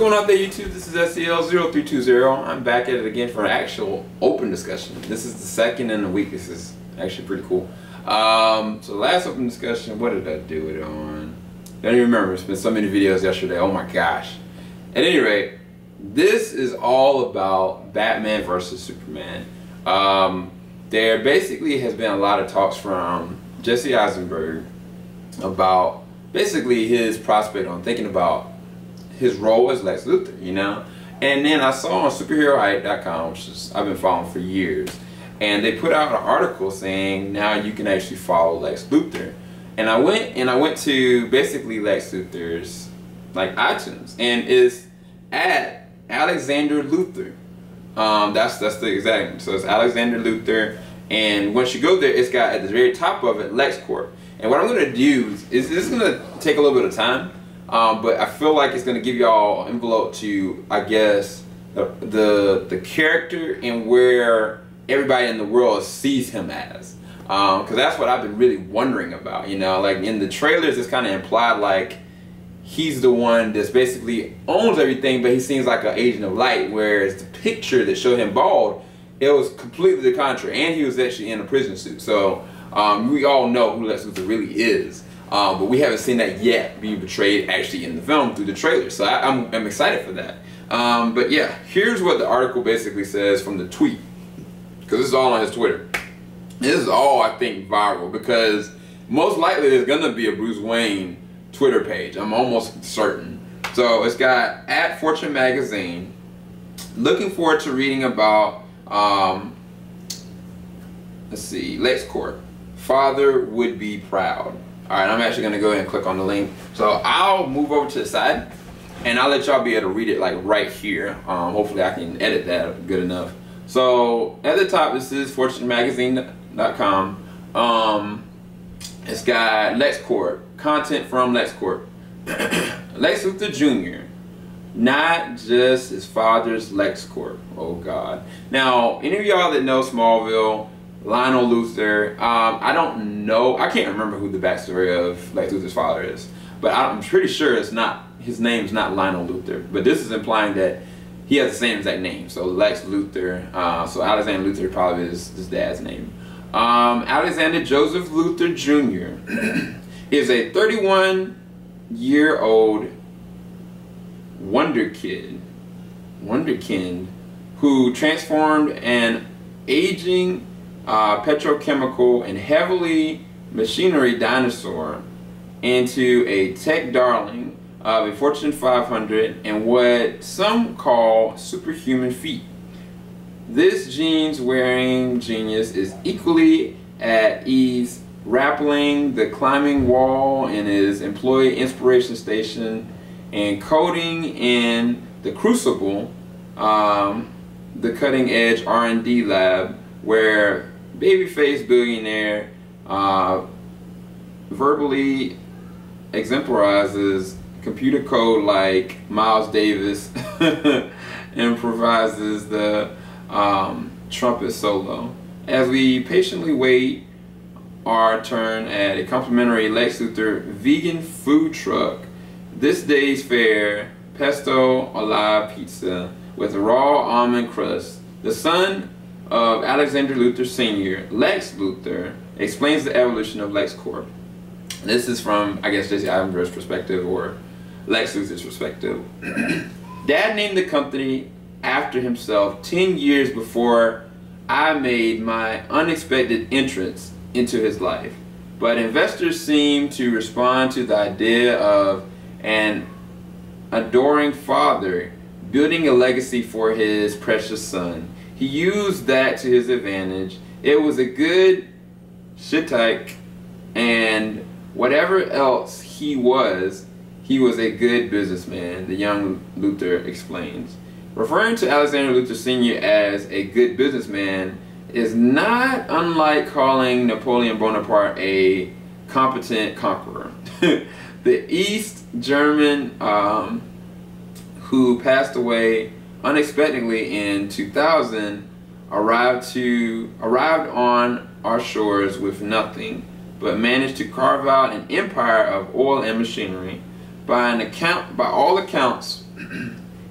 going on there, YouTube? This is SEL0320. I'm back at it again for an actual open discussion. This is the second in a week. This is actually pretty cool. So the last open discussion, what did I do it on? I don't even remember. It's been so many videos yesterday. Oh my gosh. At any rate, this is all about Batman versus Superman. There basically has been a lot of talks from Jesse Eisenberg about basically his prospect on thinking about his role as Lex Luthor, you know? And then I saw on superherohype.com, which is, I've been following for years, and they put out an article saying now you can actually follow Lex Luthor. And I went to basically Lex Luthor's like iTunes, and it's at Alexander Luthor. That's the exact name. So it's Alexander Luthor, and once you go there, it's got at the very top of it LexCorp. And what I'm gonna do is this is gonna take a little bit of time. But I feel like it's gonna give y'all an envelope to, I guess, the character and where everybody in the world sees him as, because that's what I've been really wondering about. You know, like in the trailers, it's kind of implied like he's the one that's basically owns everything, but he seems like an agent of light. Whereas the picture that showed him bald, it was completely the contrary, and he was actually in a prison suit. So we all know who Lex Luthor really is. But we haven't seen that yet be portrayed actually in the film through the trailer, so I'm excited for that. But yeah, here's what the article basically says from the tweet, because this is all on his Twitter. This is all, I think, viral, because most likely there's gonna be a Bruce Wayne Twitter page. I'm almost certain. So it's got at Fortune Magazine. Looking forward to reading about let's see, LexCorp. Father would be proud. Alright, I'm actually going to go ahead and click on the link. So I'll move over to the side, and I'll let y'all be able to read it like right here. Hopefully I can edit that good enough. So at the top, this is fortunemagazine.com. It's got LexCorp, content from LexCorp. Lex Luthor Jr., not just his father's LexCorp. Oh God. Now, any of y'all that know Smallville, Lionel Luthor, I don't know, I can't remember who the backstory of Lex Luthor's father is, but I'm pretty sure it's not, his name's not Lionel Luthor, but this is implying that he has the same exact name, so Lex Luthor, so Alexander Luthor probably is his dad's name. Alexander Joseph Luthor Jr. is a 31-year-old wunderkind who transformed an aging petrochemical and heavily machinery dinosaur into a tech darling of a Fortune 500 and what some call superhuman feat. This jeans-wearing genius is equally at ease rappelling the climbing wall in his employee inspiration station and coding in the Crucible, the cutting-edge R&D lab where babyface billionaire verbally exemplarizes computer code like Miles Davis improvises the trumpet solo. As we patiently wait our turn at a complimentary Lex Luthor vegan food truck, this day's fare, pesto alla pizza with raw almond crust, the son of Alexander Luthor Sr., Lex Luthor, explains the evolution of LexCorp. This is from, I guess, Jesse Eisenberg's perspective, or Lex Luthor's perspective. Dad named the company after himself 10 years before I made my unexpected entrance into his life. But investors seem to respond to the idea of an adoring father building a legacy for his precious son. He used that to his advantage. It was a good shtick, and whatever else he was a good businessman, the young Luthor explains. Referring to Alexander Luthor Sr. as a good businessman is not unlike calling Napoleon Bonaparte a competent conqueror. The East German who passed away unexpectedly in 2000 arrived on our shores with nothing, but managed to carve out an empire of oil and machinery. By all accounts,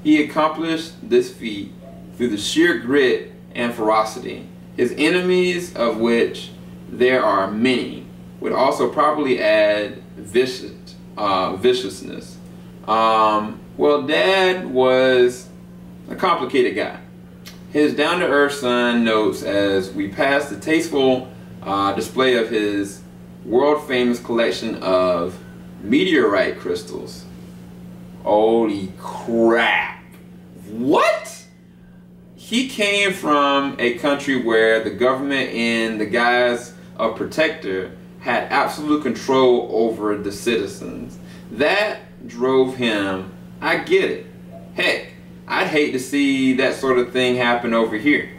He accomplished this feat through the sheer grit and ferocity. His enemies, of which there are many, would also probably add viciousness. Well, Dad was a complicated guy. His down-to-earth son notes as we pass the tasteful display of his world-famous collection of meteorite crystals. Holy crap! What? He came from a country where the government, in the guise of protector, had absolute control over the citizens. That drove him. I get it. Heck, I'd hate to see that sort of thing happen over here.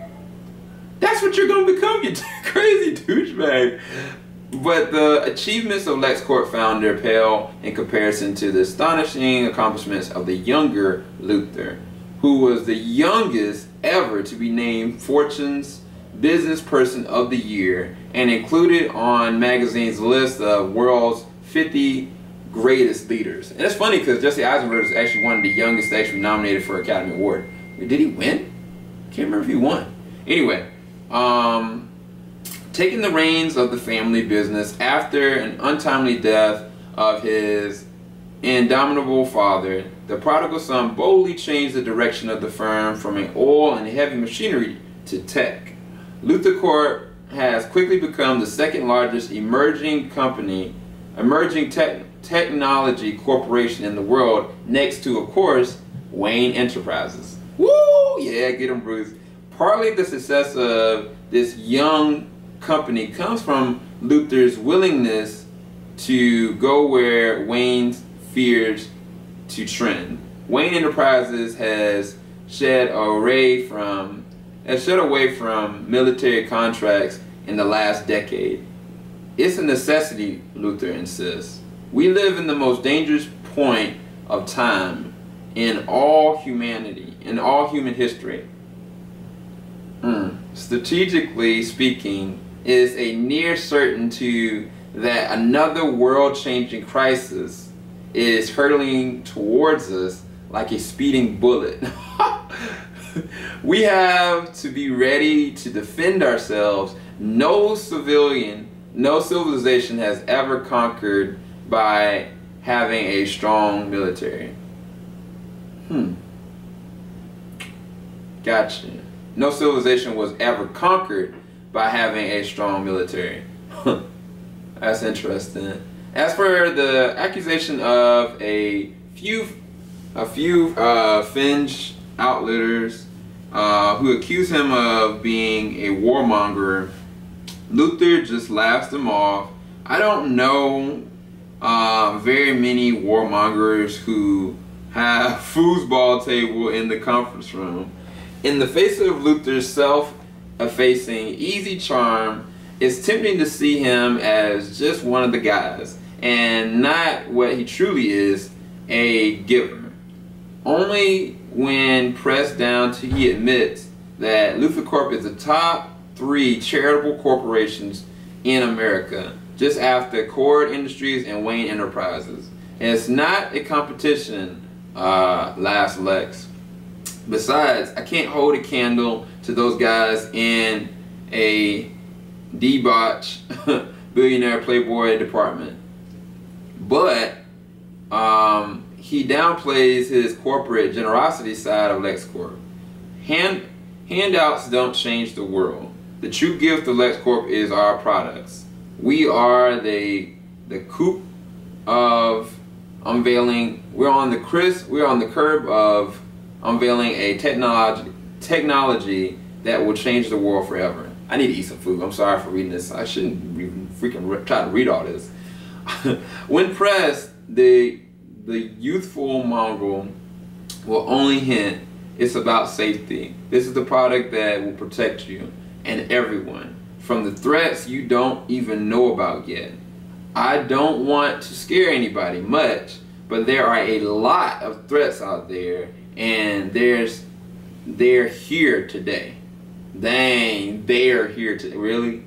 That's what you're going to become, you crazy douchebag. But the achievements of LexCorp founder pale in comparison to the astonishing accomplishments of the younger Luthor, who was the youngest ever to be named Fortune's Businessperson of the Year and included on magazine's list of world's 50 greatest leaders. And it's funny because Jesse Eisenberg is actually one of the youngest to actually nominated for an Academy Award. Did he win? Can't remember if he won. Anyway, taking the reins of the family business after an untimely death of his indomitable father, the prodigal son boldly changed the direction of the firm from an oil and heavy machinery to tech. LexCorp has quickly become the second largest emerging technology corporation in the world, next to, of course, Wayne Enterprises. Woo! Yeah, get him, Bruce. Partly the success of this young company comes from Luthor's willingness to go where Wayne fears to trend. Wayne Enterprises has shed away from military contracts in the last decade. It's a necessity, Luthor insists. We live in the most dangerous point of time in all humanity, in all human history. Strategically speaking, it is a near certainty that another world-changing crisis is hurtling towards us like a speeding bullet. We have to be ready to defend ourselves. No civilization has ever conquered by having a strong military. Gotcha. No civilization was ever conquered by having a strong military. That's interesting. As for the accusation of a few Finnish outliers who accuse him of being a warmonger, Luthor just laughs them off. I don't know very many warmongers who have foosball table in the conference room. In the face of Luthor's self-effacing easy charm, it's tempting to see him as just one of the guys and not what he truly is, a giver. Only when pressed down to, he admits that LexCorp is the top 3 charitable corporations in America, just after Cord Industries and Wayne Enterprises. And it's not a competition, laughs Lex. Besides, I can't hold a candle to those guys in a debauch billionaire playboy department. But he downplays his corporate generosity side of LexCorp. Handouts don't change the world. The true gift of LexCorp is our products. We are the coup of unveiling. We're on the curb of unveiling a technology that will change the world forever. I need to eat some food. I'm sorry for reading this. I shouldn't even freaking try to read all this. When pressed, the youthful Mongol will only hint it's about safety. This is the product that will protect you and everyone from the threats you don't even know about yet. I don't want to scare anybody much, but there are a lot of threats out there, and they're here today. Dang, they're here today. Really?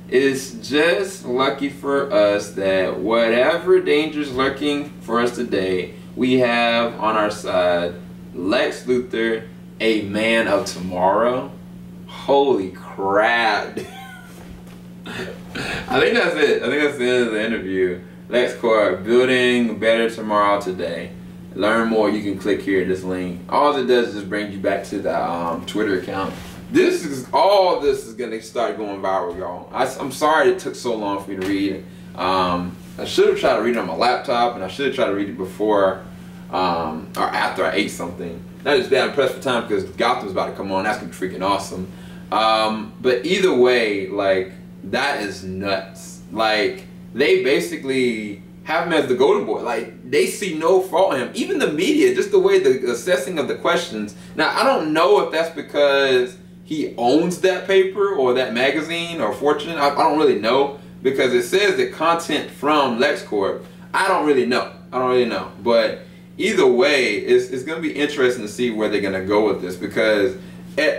It's just lucky for us that whatever dangers lurking for us today, we have on our side Lex Luthor, a man of tomorrow. Holy crap. I think that's it. I think that's the end of the interview. LexCorp, building better tomorrow today. Learn more, you can click here, this link. All it does is just bring you back to the Twitter account. All this is gonna start going viral, y'all. I'm sorry it took so long for me to read it. I should have tried to read it on my laptop, and I should have tried to read it before or after I ate something. Not just that, I'm pressed for time because Gotham's about to come on. That's gonna be freaking awesome. But either way, like, that is nuts. Like, they basically have him as the golden boy. Like, they see no fault in him. Even the media, just the way the assessing of the questions. Now, I don't know if that's because he owns that paper or that magazine or Fortune. I don't really know, because it says that content from LexCorp. I don't really know. But either way, it's going to be interesting to see where they're going to go with this, because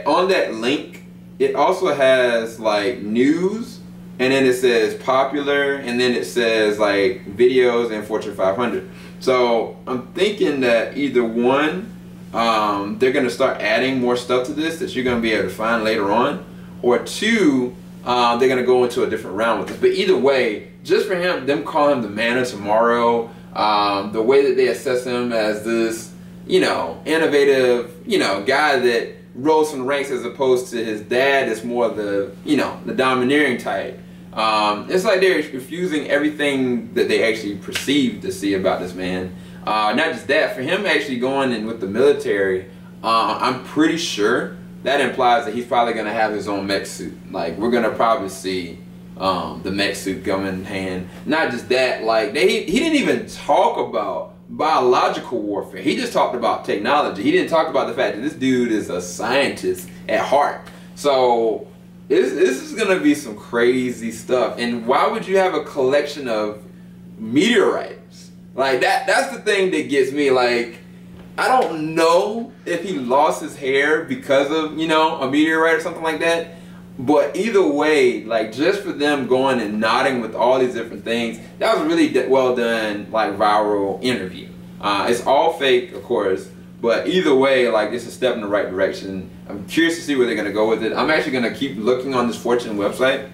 on that link, it also has like news, and then it says popular, and then it says like videos and Fortune 500. So I'm thinking that either one, they're going to start adding more stuff to this that you're going to be able to find later on, or two, they're going to go into a different round with this. But either way, just for them calling him the man of tomorrow, the way that they assess him as this, innovative, guy that rose from the ranks, as opposed to his dad is more the, the domineering type. It's like they're refusing everything that they actually perceive to see about this man. Not just that, for him actually going in with the military, I'm pretty sure that implies that he's probably going to have his own mech suit. Like, we're going to probably see the mech suit come in hand. Not just that, like, he didn't even talk about biological warfare. He just talked about technology. He didn't talk about the fact that this dude is a scientist at heart. So this is going to be some crazy stuff. And why would you have a collection of meteorites? Like, that's the thing that gets me. Like, I don't know if he lost his hair because of, a meteorite or something like that. But either way, like, just for them going and nodding with all these different things, that was a really well done, like, viral interview. It's all fake, of course, but either way, like, it's a step in the right direction. I'm curious to see where they're going to go with it. I'm actually going to keep looking on this Fortune website,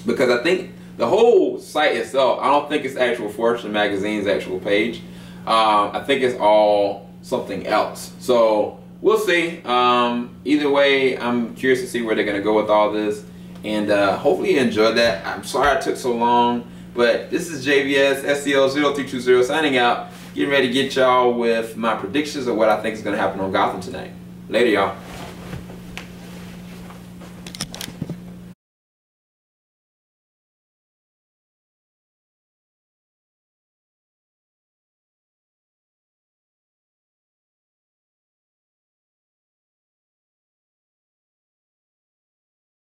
because I think the whole site itself, I don't think it's actual Fortune magazine's actual page. I think it's all something else. So we'll see. Either way, I'm curious to see where they're going to go with all this. And hopefully you enjoyed that. I'm sorry it took so long. But this is JVS SEO0320 signing out. Getting ready to get y'all with my predictions of what I think is going to happen on Gotham tonight. Later, y'all.